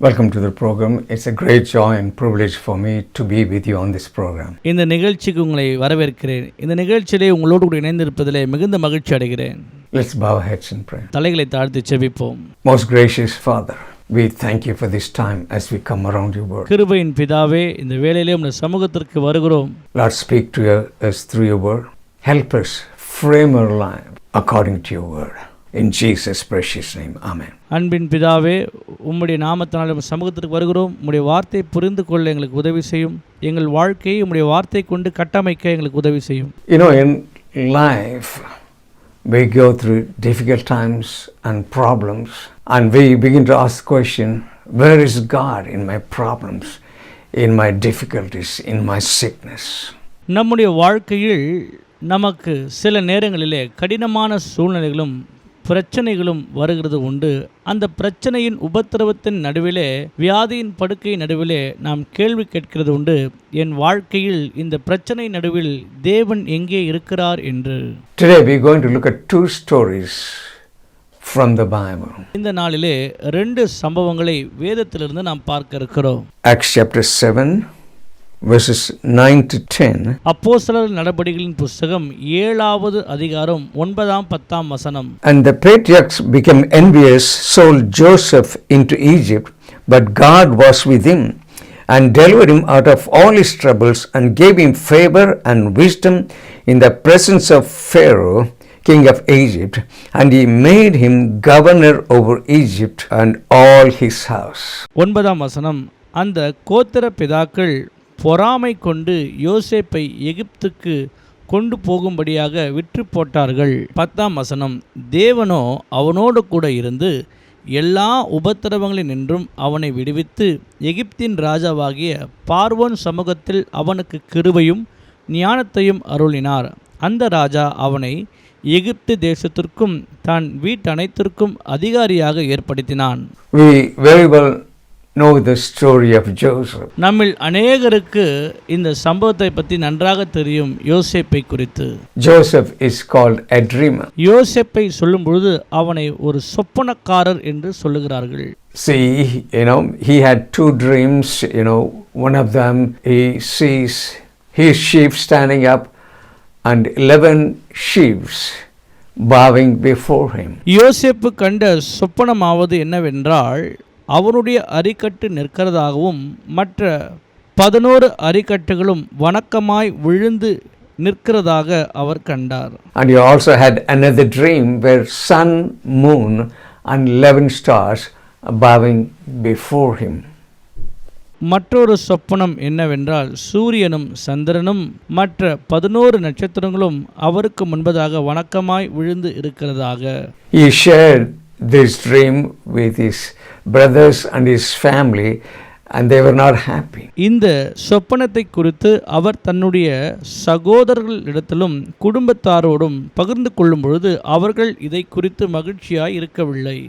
Welcome to the program. It's a great joy and privilege for me to be with you on this program. இந்த நிகழ்ச்சிக்கு உங்களை வரவேற்கிறேன். இந்த நிகழ்ச்சியிலே உங்களோடு கூட இணைந்திருப்பதிலே மிகுந்த மகிழ்ச்சி அடைகிறேன். Let's bow our heads and pray. தலைகளை தாழ்த்தி ஜெபிப்போம். Most gracious Father, we thank you for this time as we come around your word. கிருபையின் பிதாவே, இந்த வேளையிலே உம்முடைய சமூகத்திற்கு வருகிறோம். Lord, speak to us through your word. Help us frame our life according to your word. In Jesus' precious name, Amen. அன்பின் பிதாவே, உம்முடைய நாமத்தினால் சமூகத்திற்கு வருகிறோம். உம்முடைய வார்த்தையை புரிந்து கொள்ள எங்களுக்கு உதவி செய்யும். எங்கள் வாழ்க்கையை உம்முடைய வார்த்தை கொண்டு கட்டமைக்க எங்களுக்கு உதவி செய்யும். You know, in life, we go through difficult times and problems, and we begin to ask the question, where is God in my problems, in my difficulties, in my sickness? நம்முடைய வாழ்க்கையில் நமக்கு சில நேரங்களிலே கடினமான சூழ்நிலைகளும் பிரச்சனைகளும் வருகிறது உண்டு. அந்த பிரச்சனையின் உபத்திரவத்தின் நடுவிலே, வியாதியின் படுக்கை நடுவிலே நாம் கேள்வி கேட்கிறது உண்டு, என் வாழ்க்கையில் இந்த பிரச்சனை நடுவில் தேவன் எங்கே இருக்கிறார் என்று. Today we are going to look at two stories from the Bible. இந்த நாளிலே ரெண்டு சம்பவங்களை வேதத்திலிருந்து நாம் பார்க்க இருக்கிறோம். Acts chapter 7 verses 9 to 10. அப்போஸ்தலர் நடபடிகளின் புத்தகம் 7வது அதிகாரம் 9ஆம் 10ஆம் வசனம். And the patriarchs became envious, sold Joseph into Egypt, but God was with him and delivered him out of all his troubles and gave him favor and wisdom in the presence of Pharaoh, king of Egypt, and he made him governor over Egypt and all his house. 9ஆம் வசனம். அந்த கோத்திர பிதாக்கள் பொறாமை கொண்டு யோசேப்பை எகிப்துக்கு கொண்டு போகும்படியாக விற்று போட்டார்கள். 10ஆம் வசனம். தேவனோ அவனோடு கூட இருந்து எல்லா உபத்திரவங்களினின்றும் அவனை விடுவித்து எகிப்தின் ராஜாவாகிய பார்வோன் சமூகத்தில் அவனுக்கு கிருபையும் ஞானத்தையும் அருளினார். அந்த ராஜா அவனை எகிப்து தேசத்திற்கும் தான் வீட்டனைத்திற்கும் அதிகாரியாக ஏற்படுத்தினான். We very well know the story of Joseph. நம்மில் அநேகருக்கு இந்த சம்பவத்தை பற்றி நன்றாக தெரியும். யோசேப்பை குறித்து. Joseph is called a dreamer. யோசேப்பை சொல்லும் பொழுது அவனை ஒரு சொப்பனக்காரர் என்று சொல்லுகிறார்கள். See, he had two dreams. One of them he sees his sheep standing up and 11 sheep bowing before him. யோசேப்பு கண்ட சொப்பனமாவது என்னவென்றால், அவனுடைய அரிக்கட்டு நிற்கிறதாகவும் மற்ற 11 அரிக்கட்டுகளும் வணக்கமாய் விழுந்து நிற்கிறதாக அவர் கண்டார். And he also had another dream where sun, moon and 11 stars are bowing before him. மற்றொரு சொப்பனம் என்னவென்றால், சூரியனும் சந்திரனும் மற்ற 11 நட்சத்திரங்களும் அவருக்கு முன்பதாக வணக்கமாய் விழுந்து இருக்கிறதாக. He shared this dream with his brothers and his family, and they were not happy. இந்த சொப்பனத்தை குறித்து அவர் தன்னுடைய சகோதரர்களிடத்திலும் குடும்பத்தாரோடும் பகிர்ந்து கொள்ளும் பொழுது அவர்கள் இதை குறித்து மகிழ்ச்சியாய் இருக்கவில்லை.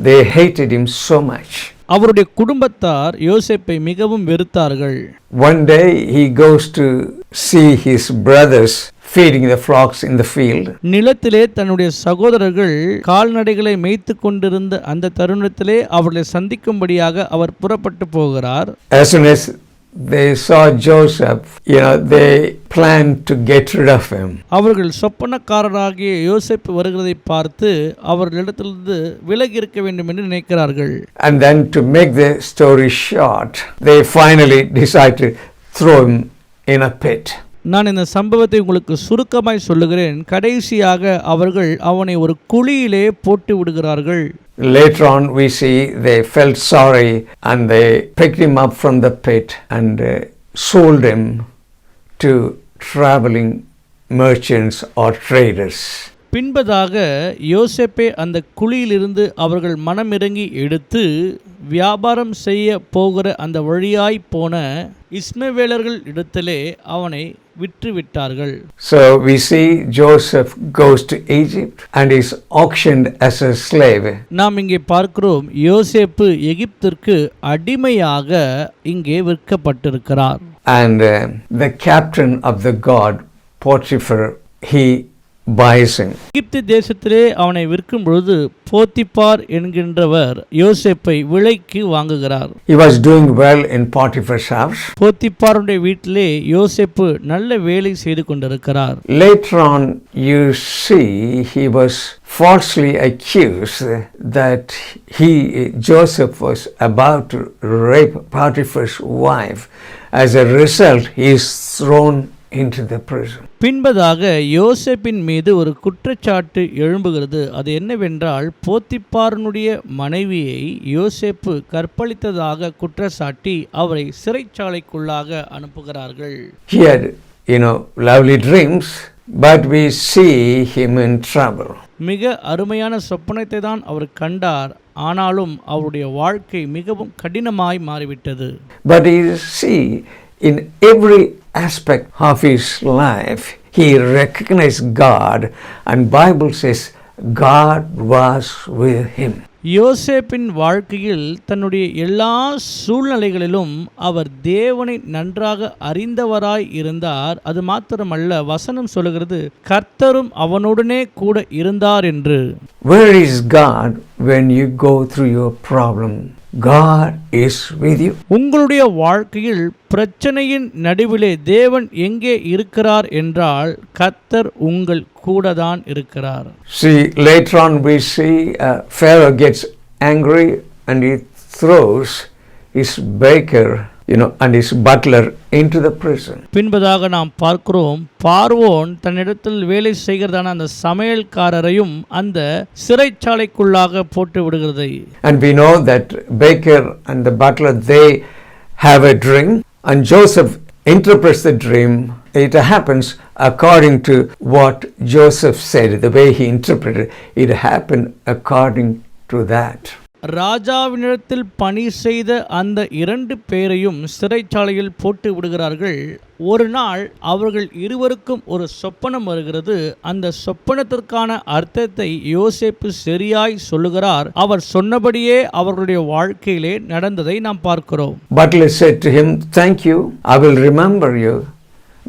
They hated him so much. அவருடைய குடும்பத்தார் யோசேப்பை மிகவும் வெறுத்தார்கள். One day he goes to see his brothers feeding the flocks in the field. நிலத்திலே தன்னுடைய சகோதரர்கள் கால்நடைகளை மேய்த்து கொண்டிருந்த அந்த தருணத்திலே அவர்களை சந்திக்கும்படியாக அவர் புறப்பட்டு போகிறார். As soon as they saw Joseph, they planned to get rid of him. அவர்கள் சொப்பனக்காரராகிய யோசேப்பு வருகிறதை பார்த்து அவர்களிடத்திலிருந்து விலகி இருக்க வேண்டும் என்று நினைக்கிறார்கள். And then to make the story short, they finally decided to throw him in a pit. நான் இந்த சம்பவத்தை உங்களுக்கு சுருக்கமாய் சொல்லுகிறேன். கடைசியாக அவர்கள் அவனை ஒரு குழியிலே போட்டு விடுகிறார்கள். Later on we see they felt sorry and they picked him up from the pit and sold him to traveling merchants or traders. பின்பதாக யோசேப்பை அந்த குழியிலிருந்து அவர்கள் மனமிறங்கி எடுத்து வியாபாரம் செய்ய போகிற அந்த வழியாய் போன இஸ்மவேலர்கள் இடத்திலே அவனை விற்று விட்டார்கள். So we see Joseph goes to Egypt and is auctioned as a slave. நாம் இங்கே பார்க்கிறோம், யோசேப்பு எகிப்திற்கு அடிமையாக இங்கே விற்கப்பட்டிருக்கிறார். And the captain of the guard, Potiphar, he buys him. எகிப்து தேசத்திலே அவனை விற்கும் பொழுது போத்திபார் என்கின்றவர் யோசேப்பை விலைக்கு வாங்குகிறார். He was doing well in Potiphar's house. போத்திபாருடைய வீட்டிலே யோசேப்பு நல்ல வேலை செய்து கொண்டிருக்கிறார். Later on, you see he was falsely accused that Joseph was about to rape Potiphar's wife. As a result, he is thrown into the prison. பின்பதாக யோசேப்பின் மீது ஒரு குற்றச்சாட்டு எழும்புகிறது. அது என்னவென்றால் போத்திபாரனுடைய மனைவியை யோசேப்பு கற்பழித்ததாக குற்றச்சாட்டி அவரை சிறைச்சாலைக்குள்ளாக அனுப்புகிறார்கள். He had, lovely dreams, but we see him in trouble. மிக அருமையான சொப்பனத்தை தான் அவர் கண்டார். ஆனாலும் அவருடைய வாழ்க்கை மிகவும் கடினமாய் மாறிவிட்டது. But you see, in every aspect of his life, he recognized God, and Bible says God was with him. யோசேப்பின் வாழ்க்கையில் தன்னுடைய எல்லா சூழ்நிலைகளிலும் அவர் தேவனை நன்றாக அறிந்தவராய் இருந்தார். அது மாத்திரமல்ல, வசனம் சொல்லுகிறது கர்த்தரும் அவனுடனே கூட இருந்தார் என்று. Where is God when you go through your problem? God is with you. உங்களுடைய வாழ்க்கையில் பிரச்சனையின் நடுவிலே தேவன் எங்கே இருக்கிறார் என்றால் கர்த்தர் உங்கள் கூட தான் இருக்கிறார். See, later on we see Pharaoh gets angry and he throws his baker and his butler into the prison. பின்பதாக நாம் பார்க்கிறோம், பார்வோன் தன்னிடத்தில் வேலை செய்கிறதான அந்த சமையல்காரரையும் அந்த சிறைச்சாலைக்குள்ளாக போட்டு விடுகிறதை. And we know that baker and the butler, they have a dream, and Joseph interprets the dream. It happens according to what Joseph said, the way he interpreted it happened according to that. ராஜாவினிடத்தில் பணி செய்த அந்த 2 பேரையும் சிறைச்சாலையில் போட்டு விடுகிறார்கள். ஒரு நாள் அவர்கள் இருவருக்கும் ஒரு சொப்பனம் வருகிறது. அந்த சொப்பனத்திற்கான அர்த்தத்தை யோசேப்பு சரியாய் சொல்லுகிறார். அவர் சொன்னபடியே அவர்களுடைய வாழ்க்கையிலே நடந்ததை நாம் பார்க்கிறோம். Butler said to him, "Thank you, I will remember you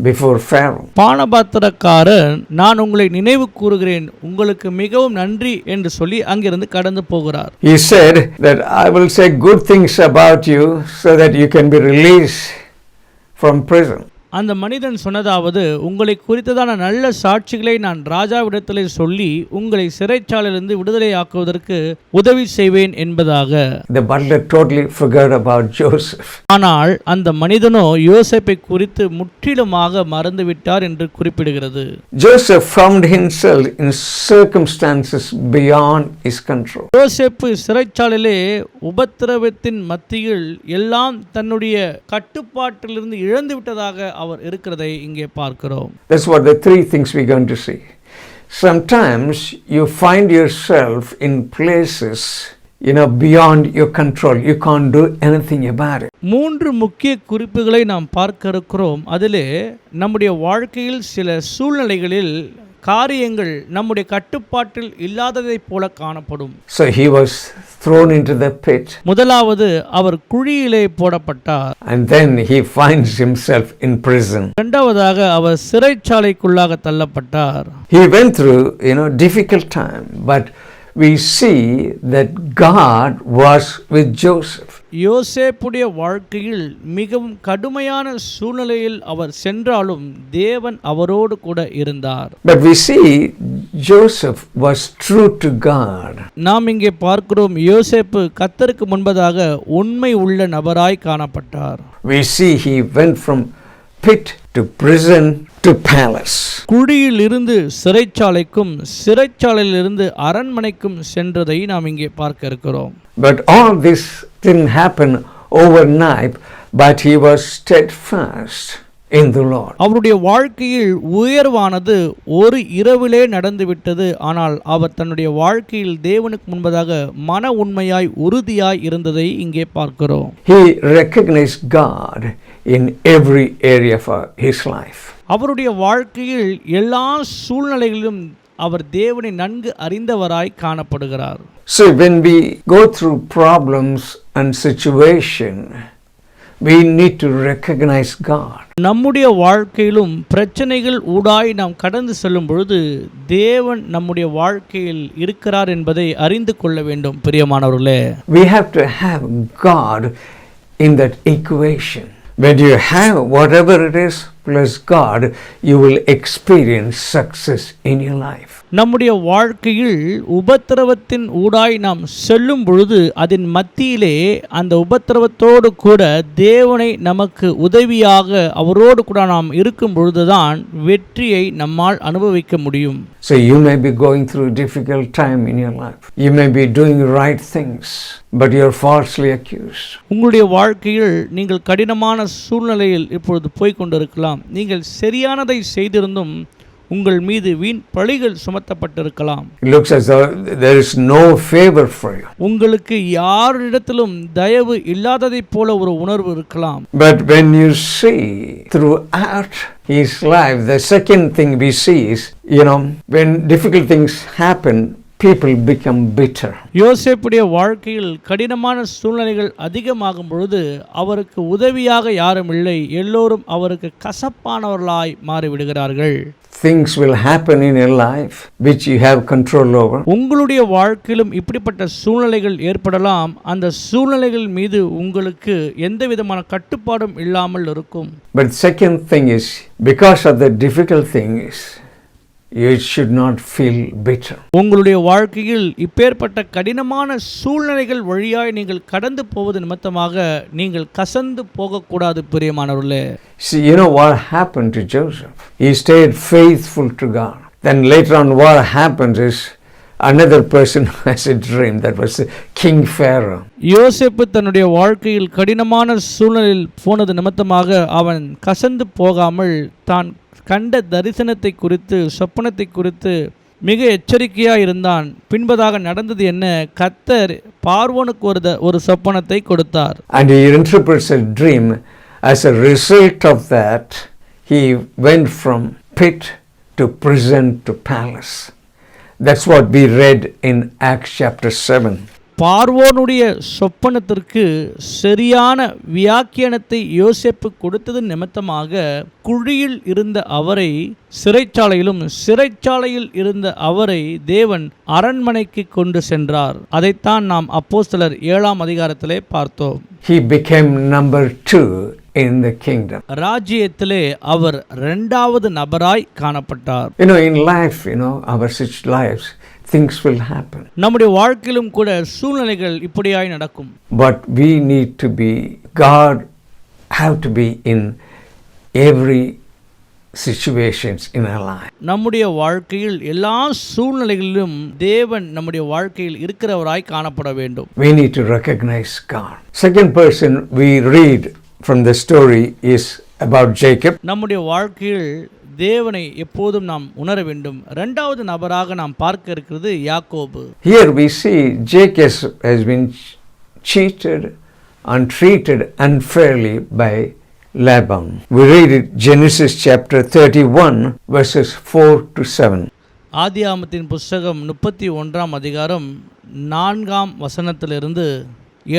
before Pharaoh." பானபாத்திரக்காரன், நான் உங்களை நினைவு கூறுகிறேன், உங்களுக்கு மிகவும் நன்றி என்று சொல்லி அங்கிருந்து கடந்து போகிறார். He said that I will say good things about you so that you can be released from prison. அந்த மனிதன் சொன்னதாவது, உங்களை குறித்ததான நல்ல சாட்சிகளை நான் ராஜாவிடத்திலே சொல்லி உங்களை சிறைச்சாலையிலிருந்து விடுதலை ஆக்குவதற்கு உதவி செய்வேன் என்பதாக. The butler totally forgot about Joseph. ஆனால் அந்த மனிதனோ யோசேப்பை குறித்து முற்றிலுமாக மறந்துவிட்டார் என்று குறிப்பிடுகிறது. Joseph found himself in circumstances beyond his control. யோசேப்பு சிறைச்சாலையிலே உபத்திரவத்தின் மத்தியில் எல்லாம் தன்னுடைய கட்டுப்பாட்டிலிருந்து இழந்து விட்டதாக அவர் இருக்கிறதை இங்கே பார்க்கிறோம். That's what the 3 things we're going to see. Sometimes you find yourself in places beyond your control. You can't do anything about it. 3 முக்கிய குறிப்புகளை நாம் பார்க்க இருக்கிறோம். அதிலே நம்முடைய வாழ்க்கையில் சில சூழ்நிலைகளில் காரியங்கள் நம்முடைய கட்டுப்பாட்டில் இல்லாததைப் போல காணப்படும். So he was thrown into the pit. முதலாவது அவர் குழியிலே போடப்பட்டார். And then he finds himself in prison. இரண்டாவதாக அவர் சிறைச்சாலைக்குள்ளாக தள்ளப்பட்டார். He went through difficult time, but we see that God was with Joseph. யோசேப்புடைய வாழ்க்கையில் மிகவும் கடுமையான சூழ்நிலையில் அவர் சென்றாலும் தேவன் அவரோடு கூட இருந்தார். But we see Joseph was true to God. நாம் இங்கே பார்க்கிறோம், யோசேப்பு கர்த்தருக்கு முன்பதாக உண்மை உள்ள நபராய் காணப்பட்டார். We see he went from pit to prison to palace. குழியில் இருந்து சிறைச்சாலைக்கும் சிறைச்சாலையிலிருந்து அரண்மனைக்கும் சென்றதை நாம் இங்கே பார்க்க இருக்கிறோம். But all this didn't happen overnight, but he was steadfast in the Lord. அவருடைய வாழ்க்கையில் உயர்வானது ஒரு இரவிலே நடந்துவிட்டது. ஆனால் அவர் தன்னுடைய வாழ்க்கையில் தேவனுக்கு முன்பதாக மன உண்மையாய் உறுதியாய் இருந்ததை இங்கே பார்க்கிறோம். He recognized God in every area of his life. அவருடைய வாழ்க்கையில் எல்லா சூழ்நிலைகளிலும் அவர் தேவனை நன்கு அறிந்தவராய் காணப்படுகிறார். So when we go through problems and situation, we need to recognize God. நம்முடைய வாழ்க்கையிலும் பிரச்சனைகள் ஊடாய் நாம் கடந்து செல்லும் பொழுது தேவன் நம்முடைய வாழ்க்கையில் இருக்கிறார் என்பதை அறிந்து கொள்ள வேண்டும் பிரியமானவர்களே. We have to have God in that equation. When you have whatever it is plus God, you will experience success in your life. நம்முடைய வாழ்க்கையில் உபத்திரவத்தின் ஊடாய் நாம் செல்லும் பொழுது அதன் மத்தியிலே அந்த உபத்திரவத்தோடு கூட தேவனை நமக்கு உதவியாக அவரோடு கூட நாம் இருக்கும் பொழுதுதான் வெற்றியை நம்மால் அனுபவிக்க முடியும். So you may be going through a difficult time in your life. You may be doing right things, but you are falsely accused. உங்களுடைய வாழ்க்கையில் நீங்கள் கடினமான சூழ்நிலையில் இப்பொழுது போய்க் கொண்டிருக்கலாம். நீங்கள் சரியானதை செய்திருந்தும் உங்கள் மீது வீண் பழிகள் சுமத்தப்பட்டிருக்கலாம். It looks as though there is no favor for you. உங்களுக்கு யாரிடத்திலும் தயவு இல்லாததைப் போல ஒரு உணர்வு இருக்கலாம். But when you see throughout his life, the second thing we see is, when difficult things happen, people become bitter. யோசேப்புடைய வாழ்க்கையில் கடினமான சூழ்நிலைகள் அதிகமாகும் பொழுது அவருக்கு உதவியாக யாரும் இல்லை. எல்லோரும் அவருக்கு கசப்பானவர்களாய் மாறிவிடுகிறார்கள். Things will happen in your life which you have control over. உங்களுடைய வாழ்க்கையிலும் இப்படிப்பட்ட சூழ்நிலைகள் ஏற்படலாம். அந்த சூழ்நிலைகள் மீது உங்களுக்கு எந்த விதமான கட்டுப்பாடும் இல்லாமல் இருக்கும். But second thing is, because of the difficult things, you should not feel bitter. உங்களுடைய வாழ்க்கையில் இப்பேற்பட்ட கடினமான சூழ்நிலைகள் வழியாய் நீங்கள் கடந்து போவது நிமித்தமாக நீங்கள் கசந்து போகக்கூடாது பிரியமானவர்களே. See, what happened to Joseph? He stayed faithful to God. Then later on what happens is another person has a dream. That was King Pharaoh. யோசேப்பு தன்னுடைய வாழ்க்கையில் கடினமான சூழ்நிலையில் போனது நிமித்தமாக அவன் கசந்து போகாமல் தான் கண்ட தரிசனத்தை குறித்து சொப்பனத்தை குறித்து மிக எச்சரிக்கையாக இருந்தான். பின்பதாக நடந்தது என்ன? கர்த்தர் பார்வோனுக்கு ஒரு சொப்பனத்தை கொடுத்தார். And he interprets a dream. As a result of that, he went from pit to prison to palace. That's what we read in Acts chapter 7. பார்வோனுடைய சொப்பனத்திற்கு சரியான வியாக்கியானத்தை யோசேப்பு கொடுத்தது நிமித்தமாக குழியில் இருந்த அவரை சிறைச்சாலையிலும் சிறைச்சாலையில் இருந்த அவரை தேவன் அரண்மனைக்கு கொண்டு சென்றார். அதைத்தான் நாம் அப்போஸ்தலர் 7ஆம் அதிகாரத்திலே பார்த்தோம். He became number 2 in the kingdom. ராஜ்யத்திலே அவர் இரண்டாவது நபராய் காணப்பட்டார். In life, our such lives, things will happen. நம்முடைய வாழ்க்கையிலும் கூட சூழ்நிலைகள் இப்படியாய் நடக்கும். But we need to be, God have to be in every situations in our life. நம்முடைய வாழ்க்கையில் எல்லா சூழ்நிலைகளிலும் தேவன் நம்முடைய வாழ்க்கையில் இருக்கிறவராய் காணப்பட வேண்டும். We need to recognize God. Second person we read from the story is about Jacob. நம்முடைய வாழ்க்கையில் தேவனை எப்போதும் நாம் உணர வேண்டும். இரண்டாவது நபராக நாம் பார்க்க இருக்கிறது யாக்கோபு. Here we see Jacob has been cheated and treated unfairly by Laban. We read it Genesis chapter 31 verses 4 to 7. ஆதியாகமத்தின் புத்தகம் 31ஆம் அதிகாரம் 4ஆம் வசனத்திலிருந்து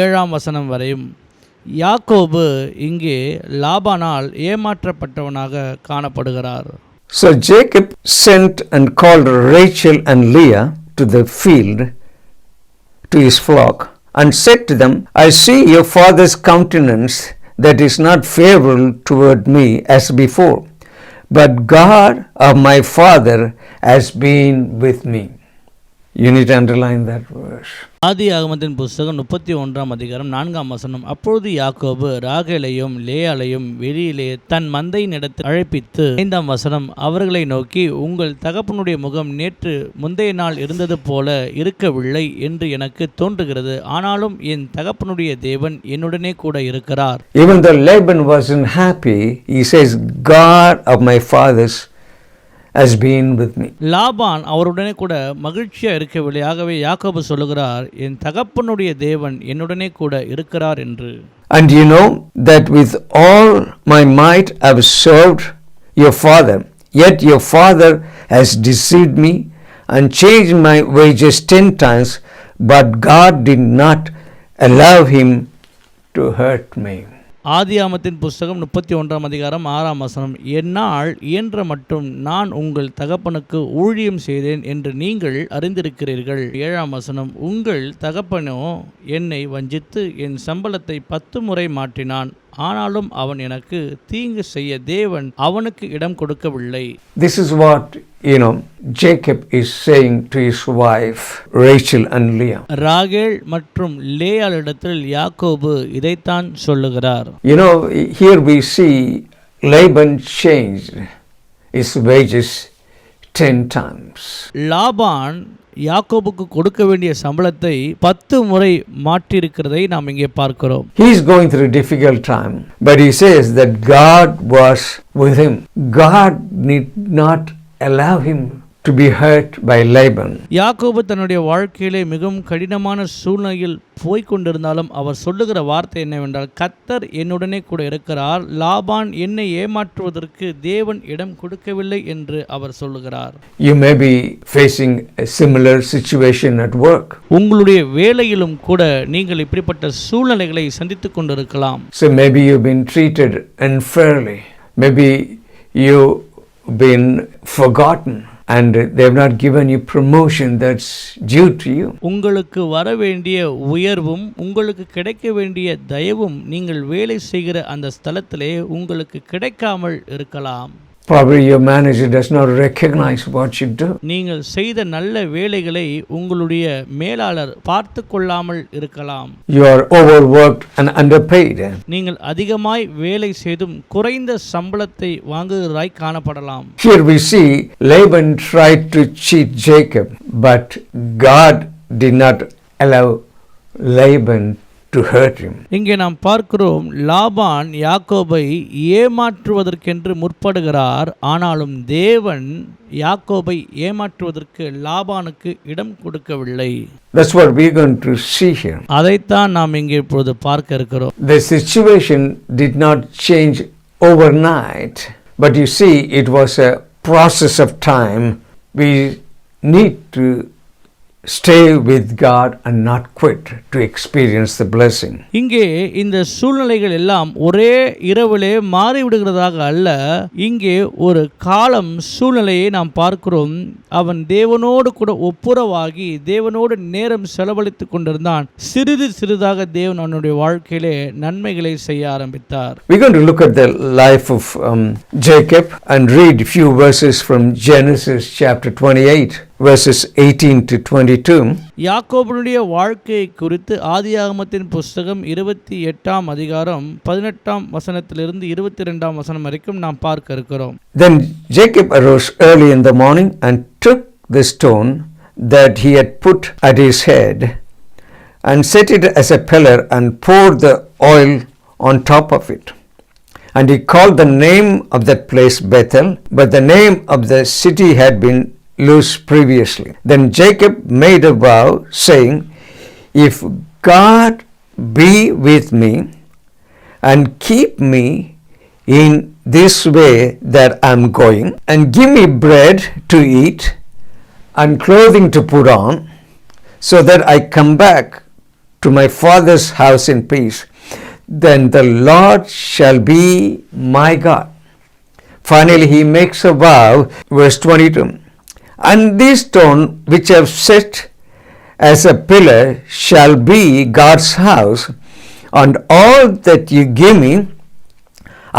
7ஆம் வசனம் வரையும் யாக்கோபு இங்கே லாபானால் ஏமாற்றப்பட்டவனாக காணப்படுகிறார். So Jacob sent and called Rachel and Leah to the field to his flock and said to them, I see your father's countenance that is not favorable toward me as before, but God of my father has been with me. You need to underline that verse. ஆதியாகமத்தின் புத்தகம் 31ஆம் அதிகாரம் 4ஆம் வசனம். அப்பொழுது யாக்கோபு ராகேலையும் லேயாளையும் வெளியிலே தன் மந்தையினிடத்தில் அழைப்பித்து 5ஆம் வசனம் அவர்களை நோக்கி, உங்கள் தகப்பனுடைய முகம் நேற்று முந்தைய நாள் இருந்தது போல இருக்கவில்லை என்று எனக்கு தோன்றுகிறது. ஆனாலும் என் தகப்பனுடைய தேவன் என்னுடனே கூட இருக்கிறார். Even though Laban wasn't happy, he says, God of my fathers has been with me. Laban அவருடனே கூட மகிழ்ச்சியா இருக்கவில்லை. ஆகவே யாக்கோபு சொல்லுகிறார், என் தகப்பனுடைய தேவன் என்னுடனே கூட இருக்கிறார் என்று. And you know that with all my might I have served your father, yet your father has deceived me and changed my wages 10 times, but God did not allow him to hurt me. ஆதியாமத்தின் புஸ்தகம் 31 அதிகாரம் 6 வசனம். என்னால் இயன்ற மட்டும் நான் உங்கள் தகப்பனுக்கு ஊழியம் செய்தேன் என்று நீங்கள் அறிந்திருக்கிறீர்கள். 7 வசனம். உங்கள் தகப்பனோ என்னை வஞ்சித்து என் சம்பளத்தை 10 முறை மாற்றினான். ஆனாலும் அவன் எனக்கு தீங்கு செய்ய தேவன் அவனுக்கு இடம் கொடுக்கவில்லை. This is what, Jacob is saying to his wife, Rachel and Leah. ராகேல் மற்றும் லேயாளிடத்தில் யாக்கோபு இதைத்தான் சொல்லுகிறார். Here we see Laban changed his wages 10 times. Laban யாக்கோபுக்கு கொடுக்க வேண்டிய சம்பளத்தை 10 முறை மாற்றியிருக்கிறதை நாம் இங்கே பார்க்கிறோம். He is going through a difficult time, but he says that God was with him. God did not allow him to be hurt by Laban. யாக்கோபு தன்னுடைய வாழ்க்கையிலே மிகவும் கடினமான சூழ்நிலையில் போய்கொண்டிருந்தாலும் அவர் சொல்லுகிற வார்த்தை என்னவென்றால், கர்த்தர் என்னுடனே கூட இருக்கிறார், லாபான் என்னை ஏமாற்றுவதற்கு தேவன் இடம் கொடுக்கவில்லை என்று அவர் சொல்லுகிறார். You may be facing a similar situation at work. உங்களுடைய வேலையிலும் கூட நீங்கள் இப்படிப்பட்ட சூழ்நிலைகளை சந்தித்துக் கொண்டிருக்கலாம். So maybe you've been treated unfairly. Maybe you've been forgotten and they have not given you promotion that's due to you. உங்களுக்கு வர வேண்டிய உயர்வும் உங்களுக்கு கிடைக்க வேண்டிய தயவும் நீங்கள் வேலை செய்கிற அந்த ஸ்தலத்திலே உங்களுக்கு கிடைக்காமல் இருக்கலாம். Probably your manager does not recognize what you do. நீங்கள் செய்த நல்ல வேலைகளை உங்களுடைய மேலாளர் பார்த்து கொள்ளாமல் இருக்கலாம். You are overworked and underpaid. நீங்கள் அதிகமாய் வேலை செய்தும் குறைந்த சம்பளத்தை வாங்குகிறாய் காணப்படலாம். Here we see Laban tried to cheat Jacob, but God did not allow Laban to hurt him. இங்கே நாம் பார்க்கிறோம், லாபான் யாக்கோபை ஏமாற்றுவதற்கென்று முற்படுகிறார். ஆனாலும் தேவன் யாக்கோபை ஏமாற்றுவதற்கு லாபானுக்கு இடம் கொடுக்கவில்லை. That's what we're going to see here. அதைத்தான் நாம் இங்கே இப்பொழுது பார்க்க இருக்கிறோம். The situation did not change overnight, but you see it was a process of time. We need to stay with God and not quit to experience the blessing. இங்கே இந்த சூழ்நிலைகள் எல்லாம் ஒரே இரவிலே மாறிவிடுகிறதாக அல்ல. இங்கே ஒரு காலம் சூழ்நிலையை நாம் பார்க்கிறோம். அவன் தேவனோடு கூட ஒப்புரவாகி தேவனோடு நேரம் செலவழித்துக் கொண்டிருந்தான். சிறிது சிறிதாக தேவன் அவனுடைய வாழ்க்கையிலே நன்மைகளை செய்ய ஆரம்பித்தார். We're going to look at the life of Jacob and read a few verses from Genesis chapter 28. Verses 18 to 22. யாக்கோபுடைய வாழ்க்கையை குறித்து ஆதியாகமத்தின் புஸ்தகம் 28 அதிகாரம் 18 வசனத்திலிருந்து 22 வசனம் வரைக்கும் நாம் பார்க்க இருக்கிறோம். Then Jacob arose early in the morning and took the stone that he had put at his head and set it as a pillar and poured the oil on top of it. And he called the name of that place Bethel, but the name of the city had been Luz previously. Then Jacob made a vow, saying, if God be with me and keep me in this way that I am going, and give me bread to eat and clothing to put on, so that I come back to my father's house in peace, then the Lord shall be my God. Finally he makes a vow, verse 22. And this stone which I have set as a pillar shall be God's house, and all that you give me,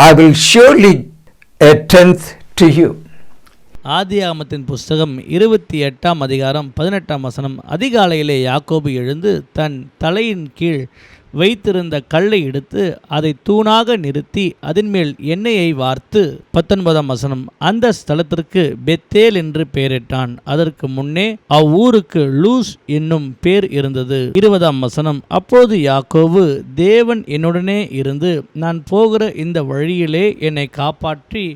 I will surely a tenth to you. ஆதியாகமத்தின் புஸ்தகம் 28 அதிகாரம் 18 வசனம். அதிகாலையிலே யாக்கோபு எழுந்து தன் தலையின் கீழ் வைத்திருந்த கல்லை எடுத்து அதை தூணாக நிறுத்தி அதன் மேல் எண்ணெயை வார்த்து 19 வசனம். அந்த ஸ்தலத்திற்கு பெத்தேல் என்று பெயரிட்டான். அதற்கு முன்னே அவ்வூருக்கு லூஸ் என்னும் பேர் இருந்தது. 20 வசனம். அப்போது யாக்கோபு, தேவன் என்னுடனே இருந்து நான் போகிற இந்த வழியிலே என்னை காப்பாற்றி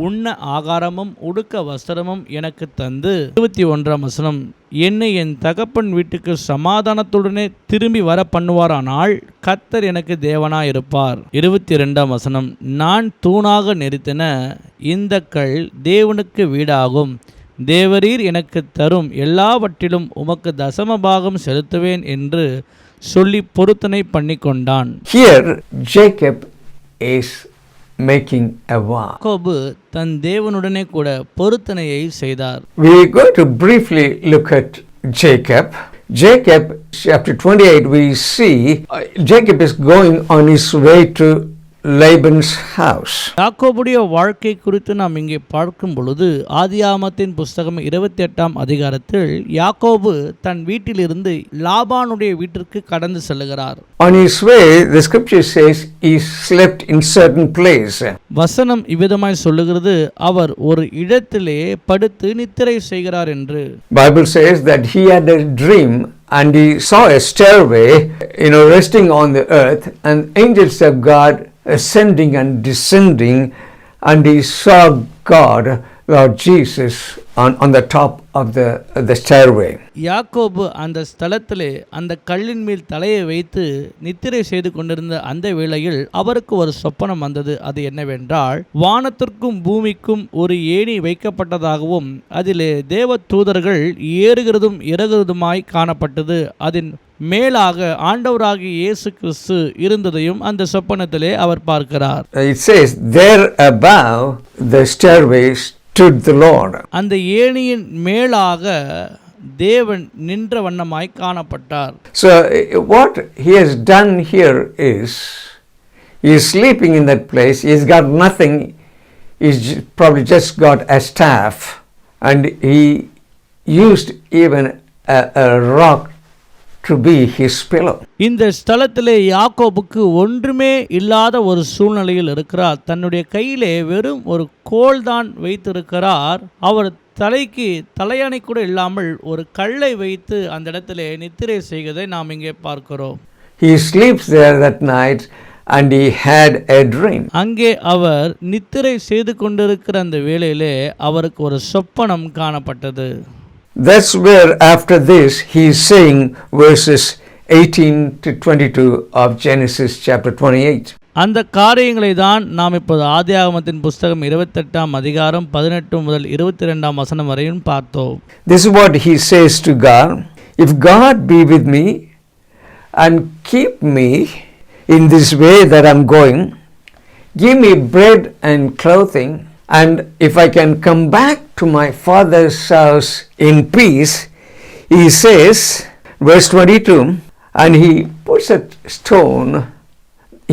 உண்ண ஆகாரமும் உடுக்க வஸ்திரமும் எனக்கு தந்து 21 வசனம். என்னை என் தகப்பன் வீட்டுக்கு சமாதானத்துடனே திரும்பி வர பண்ணுவாரானால் கர்த்தர் எனக்கு தேவனாயிருப்பார். 22 வசனம். நான் தூணாக நிறுத்தின இந்த கல் தேவனுக்கு வீடாகும். தேவரீர் எனக்கு தரும் எல்லாவற்றிலும் உமக்கு தசமபாகம் செலுத்துவேன் என்று சொல்லி பொருத்தனை பண்ணி கொண்டான். Here Jacob is making a vow. யாக்கோபு தன் தேவனுடனே கூட பொருத்தனையை செய்தார். We are going to briefly look at Jacob. Jacob, chapter 28, we see Jacob is going on his way to Laban's house. யாக்கோபுடைய வாழ்க்கை குறித்து நாம் இங்கே பார்க்கும் பொழுது ஆதியாகமத்தின் புஸ்தகம் 28ஆம் அதிகாரத்தில் யாக்கோபு தன் வீட்டிலிருந்து லாபானுடைய வீட்டிற்கு கடந்து செல்லுகிறார். On his way, the scripture says he slept in certain place. வசனம் இவ்விதமாய் சொல்லுகிறது, அவர் ஒரு இடத்திலே படுத்து நித்திரை செய்கிறார் என்று. Bible says that he had a dream and he saw a stairway, resting on the earth, and angels of God ascending and descending, and he saw God, Lord Jesus, on the top of the stairway. யாக்கோபு அந்த ஸ்தலத்திலே அந்த கல்லின் மேல் தலையை வைத்து நித்திரை செய்து கொண்டிருந்த அந்த வேளையில் அவருக்கு ஒரு சொப்பனம் வந்தது. அது என்னவென்றால், வானத்திற்கும் பூமிக்கும் ஒரு ஏணி வைக்கப்பட்டதாகவும் அதிலே தேவ தூதர்கள் ஏறுகிறதும் இறங்குறதுமாய் காணப்பட்டது. அதன் மேலாக ஆண்டவராகிய இயேசு கிறிஸ்து இருந்ததையும் அந்த சொப்பனத்திலே அவர் பார்க்கிறார். It says there above the stairway stood the Lord. அந்த ஏணியின் மேலாக தேவன் நின்ற வண்ணமாய் காணப்பட்டார். So what he has done here is he is sleeping in that place. He's got nothing. He's probably just got a staff, and he used even a rock to be his pillow. இந்த ஸ்தலத்திலே யாக்கோபுக்கு ஒன்றுமே இல்லாத ஒரு சூழ்நிலையில் இருக்கிறார். தன்னுடைய கையிலே வெறும் ஒரு கோல் தான் வைத்திருக்கிறார். அவர் தலைக்கு தலையணை கூட இல்லாமல் ஒரு கல்லை வைத்து அந்த இடத்திலே நித்திரை செய்வதை நாம் இங்கே பார்க்கிறோம். He sleeps there that night and he had a dream. அங்கே அவர் நித்திரை செய்து கொண்டிருக்கிற அந்த வேளையிலே அவருக்கு ஒரு சொப்பனம் காணப்பட்டது. That's where after this he is saying verses 18 to 22 of Genesis chapter 28. அந்த காரியங்களை தான் நாம் இப்போது ஆதியாகமத்தின் புஸ்தகம் 28ஆம் அதிகாரம் 18 முதல் 22ஆம் வசனம் வரையும் பார்த்தோம். This is what he says to God. If God be with me and keep me in this way that I'm going, give me bread and clothing, and if I can come back to my father's house in peace, he says, verse 22, and he puts a stone,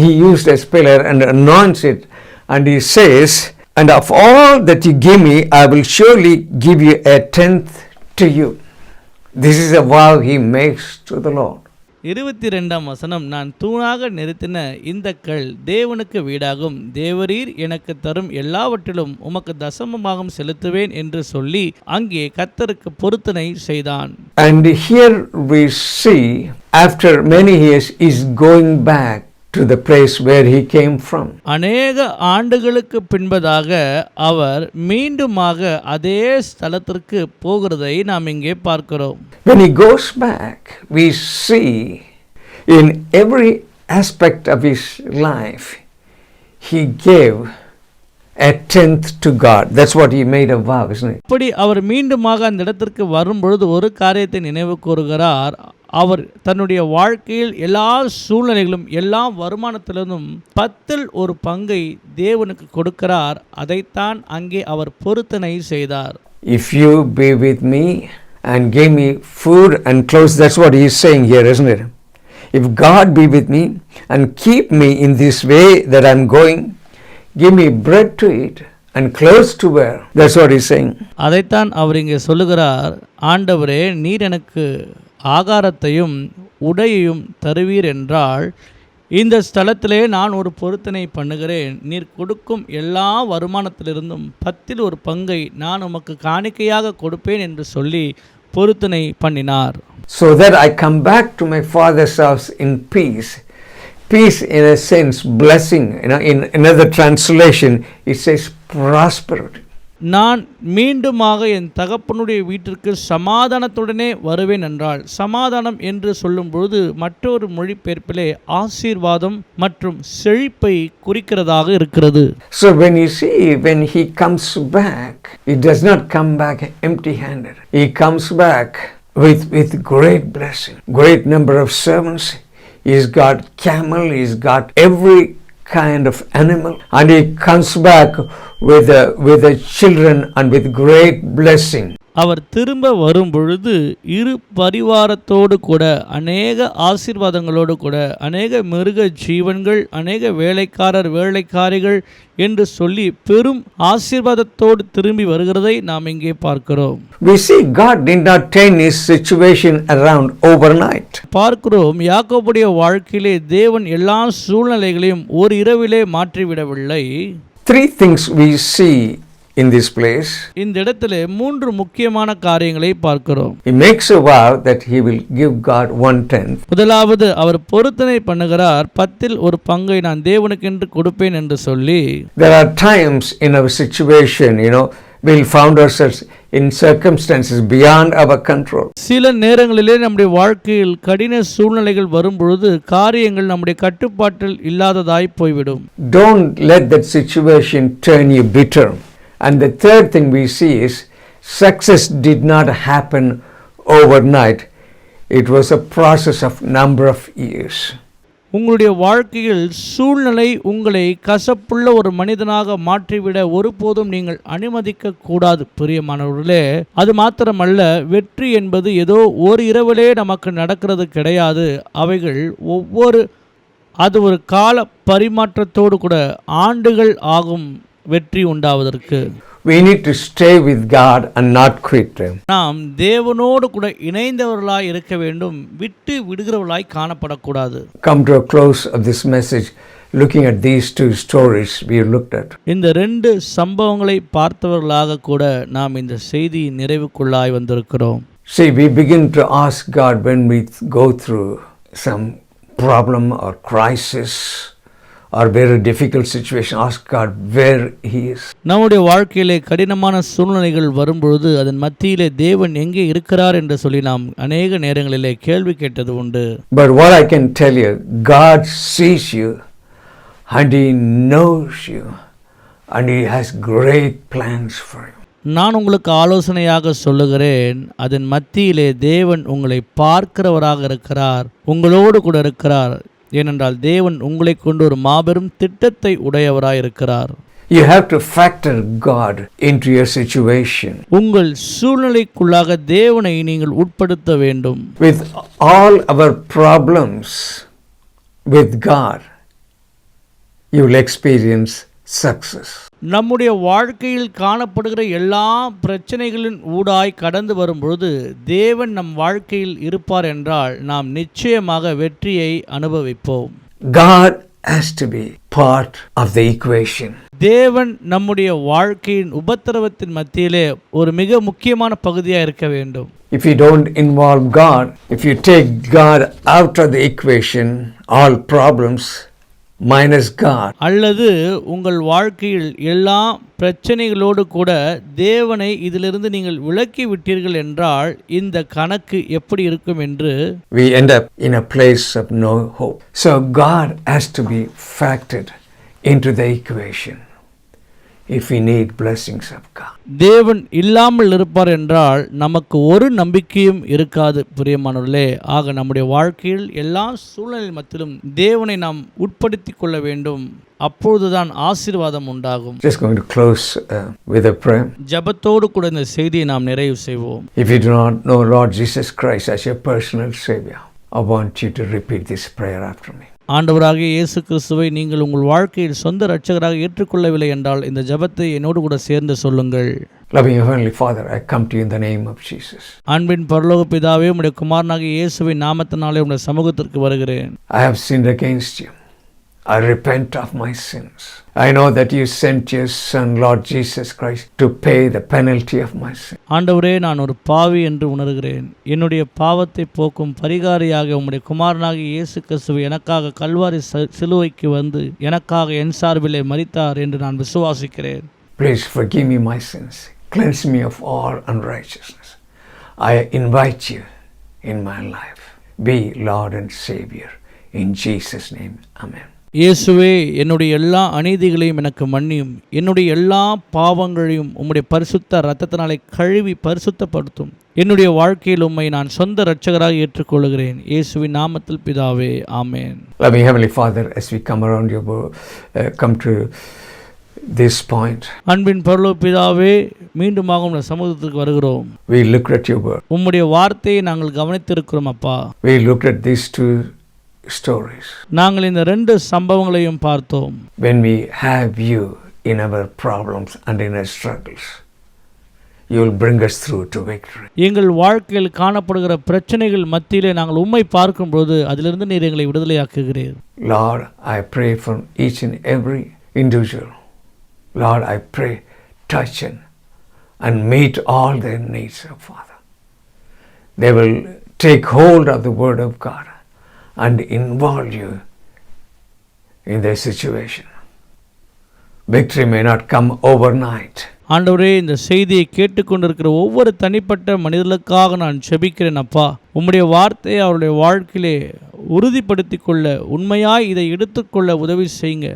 he used a pillar and anoints it, and he says, and of all that you give me, I will surely give you a tenth to you. This is a vow he makes to the Lord. 22ஆம் வசனம், நான் தூணாக நிறுத்தின இந்த கல் தேவனுக்கு வீடாகும். தேவரீர் எனக்கு தரும் எல்லாவற்றிலும் உமக்கு தசமமாகவும் செலுத்துவேன் என்று சொல்லி அங்கே கர்த்தருக்கு பொருத்தனை செய்தான். And here we see after many years is going back to the place where he came from. அநேக ஆண்டுகளுக்கு பின்பதாக அவர் மீண்டுமாக அதே ஸ்தலத்திற்கு போகிறதை நாம் இங்கே பார்க்கிறோம். When he goes back, we see in every aspect of his life, he gave a tenth to God. That's what he made a vow, isn't it? இப்படி அவர் மீண்டுமாக அந்த இடத்திற்கு வரும்பொழுது ஒரு காரியத்தை நினைவு கூறுகிறார். அவர் தன்னுடைய வாழ்க்கையில் எல்லா சூழ்நிலைகளும் எல்லா வருமானத்திலிருந்தும் 10ல் ஒரு பங்கை தேவனுக்கு கொடுக்கிறார். அதைத்தான் அங்கே அவர் பொருத்தனை செய்தார். If you be with me and give me food and clothes, that's what he is saying here, isn't it? If God be with me and keep me in this way that I'm going, give me bread to eat and clothes to wear. That's what he's saying. அதைத்தான் அவர் இங்கே சொல்லுகிறார். ஆண்டவரே, நீர் எனக்கு ஆகாரத்தையும் உடையையும் தருவீர் என்றால் இந்த ஸ்தலத்திலே நான் ஒரு பொருத்தனை பண்ணுகிறேன். நீர் கொடுக்கும் எல்லா வருமானத்திலிருந்தும் 10ல் ஒரு பங்கை நான் உமக்கு காணிக்கையாக கொடுப்பேன் என்று சொல்லி பொருத்தனை பண்ணினார். So that I come back to my father's house in peace. Peace in a sense, blessing. In another translation, it says prosperity. நான் மீண்டுமாக என் தகப்பனுடைய வீட்டிற்கு சமாதானத்துடனே வருவேன் என்றால், சமாதானம் என்று சொல்லும் பொழுது மற்றொரு மொழிபெயர்ப்பிலே ஆசீர்வாதம் மற்றும் செழிப்பை குறிக்கிறதாக இருக்கிறது. So when you see, when he comes back, he does not come back empty-handed. He comes back with great blessing, great number of servants. He's got camel, he's got every kind of animal, and he comes back with the children and with great blessing. அவர் திரும்ப வரும் பொழுது இரு பரிவாரத்தோடு கூட அநேக ஆசீர்வாதங்களோடு கூட அநேக மிருக ஜீவன்கள் அநேக வேலைக்காரர் வேலைக்காரிகள் என்று சொல்லி பெரும் ஆசீர்வாதத்தோடு திரும்பி வருகிறதை நாம் இங்கே பார்க்கிறோம். We see God did not turn his situation around overnight. பார்க்கிறோம் யாக்கோபுடைய வாழ்க்கையிலே தேவன் எல்லா சூழ்நிலைகளையும் ஒரு இரவிலே மாற்றிவிடவில்லை. Three things we see in this place. இந்த இடத்திலே மூன்று முக்கியமான காரியங்களை பார்க்கிறோம். He makes a vow that he will give God 1/10. முதலாவது அவர் பொருத்தனை பண்ணுகிறார், 10ல் ஒரு பங்கை நான் தேவனுக்கென்று கொடுப்பேன் என்று சொல்லி. There are times in our situation, we'll find ourselves in circumstances beyond our control. சில நேரங்களிலே நம்முடைய வாழ்க்கையில் கடின சூழ்நிலைகள் வரும் பொழுது காரியங்கள் நம்முடைய கட்டுப்பாட்டில் இல்லாததாய் போய்விடும். Don't let that situation turn you bitter. And the third thing we see is success did not happen overnight. It was a process of number of years. உங்களுடைய வாழ்க்கையில் சூழ்நிலை உங்களை கசப்புள்ள ஒரு மனிதனாக மாற்றிவிட ஒருபோதும் நீங்கள் அனுமதிக்க கூடாது பிரியமானவர்களே. அது மாத்திரமல்ல, வெற்றி என்பது ஏதோ ஒரு இரவிலே நமக்கு நடக்கிறது கிடையாது. அவைகள் அது ஒரு கால பரிமாற்றத்தோடு கூட ஆண்டுகள் ஆகும் வெற்றி உண்டாவதற்கு. We need to stay with God and not quit. நாம் தேவனோடு கூட இணைந்தவர்களாய் இருக்க வேண்டும், விட்டு விடுகிறவர்களாய் காணப்படக்கூடாது. Come to a close of this message looking at these two stories we looked at. இந்த ரெண்டு சம்பவங்களை பார்த்தவர்களாக கூட நாம் இந்த செய்தியின் நிறைவுக்குள்ளாய் வந்திருக்கிறோம். See, we begin to ask God when we go through some problem or crisis or very difficult situation, ask God where he is. நம்முடைய வாழ்க்கையிலே கடினமான சூழ்நிலைகள் வரும்பொழுது அதன் மத்தியிலே தேவன் எங்கே இருக்கிறார் என்று சொல்லி நாம் அநேக நேரங்களிலே கேள்வி கேட்டது உண்டு. But what I can tell you, God sees you and he knows you and he has great plans for you. நான் உங்களுக்கு ஆலோசனையாக சொல்லுகிறேன், அதன் மத்தியிலே தேவன் உங்களை பார்க்கிறவராக இருக்கிறார், உங்களோடு கூட இருக்கிறார். ஏனென்றால் தேவன் உங்களை கொண்டு ஒரு மாபெரும் திட்டத்தை உடையவராய் இருக்கிறார். You have to factor God into your situation. உங்கள் சூழ்நிலைக்குள்ளாக தேவனை நீங்கள் உட்படுத்த வேண்டும். With all our problems with God, you will experience success. நம்முடைய வாழ்க்கையில் காணப்படுகிற எல்லா பிரச்சனைகளின் ஊடாய் கடந்து வரும்பொழுது தேவன் நம் வாழ்க்கையில் இருப்பார் என்றால் நாம் நிச்சயமாக வெற்றியை அனுபவிப்போம். God has to be part of the equation. தேவன் நம்முடைய வாழ்க்கையின் உபத்திரவத்தின் மத்தியிலே ஒரு மிக முக்கியமான பகுதியாக இருக்க வேண்டும். If you don't involve God, if you take God out of the equation, all problems minus God. அல்லது உங்கள் வாழ்க்கையில் எல்லா பிரச்சனைகளோடு கூட தேவனை இதிலிருந்து நீங்கள் விலக்கி விட்டீர்கள் என்றால் இந்த கணக்கு எப்படி இருக்கும் என்று we end up in a place of no hope. So God has to be factored into the equation if we need blessings of God. தேவன் இல்லாமல் இருப்பார் என்றால் நமக்கு ஒரு நம்பிக்கையும் இருக்காது பிரியமானவர்களே. ஆக நம்முடைய வாழ்க்கையில் எல்லா சூழ்நிலை மத்தியிலும் தேவனை நாம் உட்படுத்தி கொள்ள வேண்டும். அப்பொழுதுதான் ஆசீர்வாதம் உண்டாகும். Just going to close with a prayer. ஜெபத்தோடு கூட இந்த செய்தியை நாம் நிறைவு செய்வோம். If you do not know Lord Jesus Christ as your personal Savior, I want you to repeat this prayer after me. ஆண்டவராகிய இயேசு கிறிஸ்துவை நீங்கள் உங்கள் வாழ்க்கையில் சொந்த இரட்சகராக ஏற்றுக்கொள்ளவில்லை என்றால் இந்த ஜெபத்தை என்னோடு கூட சேர்ந்து சொல்லுங்கள். Loving Heavenly Father, I come to you in the name of Jesus. அன்பின் பரலோக பிதாவே, உம்முடைய குமாரனாகிய இயேசுவின் நாமத்தினாலே உம்முடைய சமூகத்திற்கு வருகிறேன். I have sinned against you. I repent of my sins. I know that you sent your Son, Lord Jesus Christ, to pay the penalty of my sin. ஆண்டவரே, நான் ஒரு பாவி என்று உணர்கிறேன். என்னுடைய பாவத்தை போக்கும் பரிகாரியாக உம்முடைய குமாரனாகிய இயேசு கிறிஸ்து எனக்காக கல்வாரி சிலுவைக்கு வந்து எனக்காக என் சார்பிலே மரித்தார் என்று நான் விசுவாசிக்கிறேன். Please forgive me my sins. Cleanse me of all unrighteousness. I invite you in my life. Be Lord and Savior. In Jesus' name, Amen. இயேசுவே, என்னுடைய எல்லா அநீதிகளையும் எனக்கு மன்னியும், என்னுடைய எல்லா பாவங்களையும் உம்முடைய பரிசுத்த இரத்தத்தினாலே கழுவி பரிசுத்தப்படுத்தும். என்னுடைய வாழ்க்கையில் உம்மை நான் சொந்த இரட்சகராக ஏற்றுக்கொள்கிறேன். இயேசுவின் நாமத்தில் பிதாவே, ஆமென். Loving Heavenly Father, as we come around your come to this point, அன்பின் பரலோக பிதாவே, மீண்டுமாக உம்முடைய சமூகத்திற்கு வருகிறோம். we looked at your word. உம்முடைய வார்த்தையை நாங்கள் கவனித்திருக்கிறோம் அப்பா. We looked at these two stories. நாங்கள் இந்த 2 சம்பவங்களையும் பார்த்தோம். When we have you in our problems and in our struggles, you will bring us through to victory. எங்கள் வாழ்க்கையில் காணப்படுகிற பிரச்சனைகள் மத்தியிலே நாங்கள் உம்மை பார்க்கும்போது அதிலிருந்து நீர் எங்களை விடுதலையாக்குகிறீர். Lord, I pray for each and every individual. Lord, I pray, touch and meet all their needs, Father. They will take hold of the Word of God and involve you in their situation. Victory may not come overnight. ஆண்டவரே, இந்த செய்தியை கேட்டுக்கொண்டிருக்கிற ஒவ்வொரு தனிப்பட்ட மனிதர்களுக்காக நான் ஜெபிக்கிறேன் அப்பா. உம்முடைய வார்த்தையை அவருடைய வாழ்க்கையிலே உறுதிப்படுத்திக் கொள்ள, உண்மையாய் இதை எடுத்துக்கொள்ள உதவி செய்யுங்க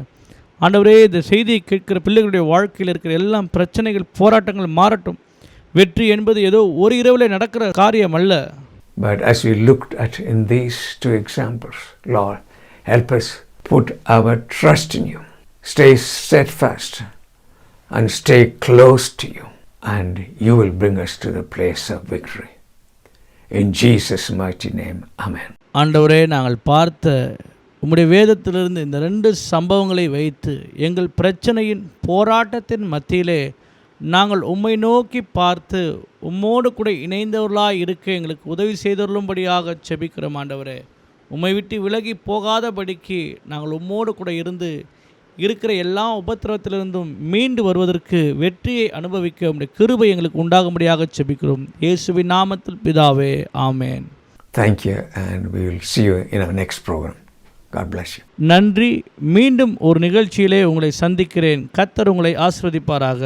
ஆண்டவரே. இந்த செய்தியை கேட்கிற பிள்ளைகளுடைய வாழ்க்கையில் இருக்கிற எல்லாம் பிரச்சனைகள், போராட்டங்கள் மாறட்டும். வெற்றி என்பது ஏதோ ஒரு இரவில் நடக்கிற காரியம் அல்ல. But as we looked at in these 2 examples, Lord, help us put our trust in you. Stay steadfast and stay close to you, and you will bring us to the place of victory. In Jesus' mighty name, amen. ஆண்டவரே, நாங்கள் பார்த்த உம்முடைய வேதத்திலிருந்து இந்த 2 சம்பவங்களை வைத்து எங்கள் பிரச்சனையின் போராட்டத்தின் மத்தியிலே நாங்கள் உம்மை நோக்கி பார்த்து உம்மோடு கூட இணைந்தவர்களாக இருக்க எங்களுக்கு உதவி செய்தருளும்படியாக ஜெபிக்கிறோம் ஆண்டவரே. உம்மை விட்டு விலகி போகாதபடிக்கு நாங்கள் உம்மோடு கூட இருந்து இருக்கிற எல்லா உபத்திரவத்திலிருந்தும் மீண்டு வருவதற்கு, வெற்றியை அனுபவிக்க உம்முடைய கிருபை எங்களுக்கு உண்டாகும்படியாக ஜெபிக்கிறோம். இயேசுவின் நாமத்தில் பிதாவே, ஆமென். Thank you, and we will see you in our next program. God bless you. நன்றி. மீண்டும் ஒரு நிகழ்ச்சியிலே உங்களை சந்திக்கிறேன். கர்த்தர் உங்களை ஆசீர்வதிப்பாராக.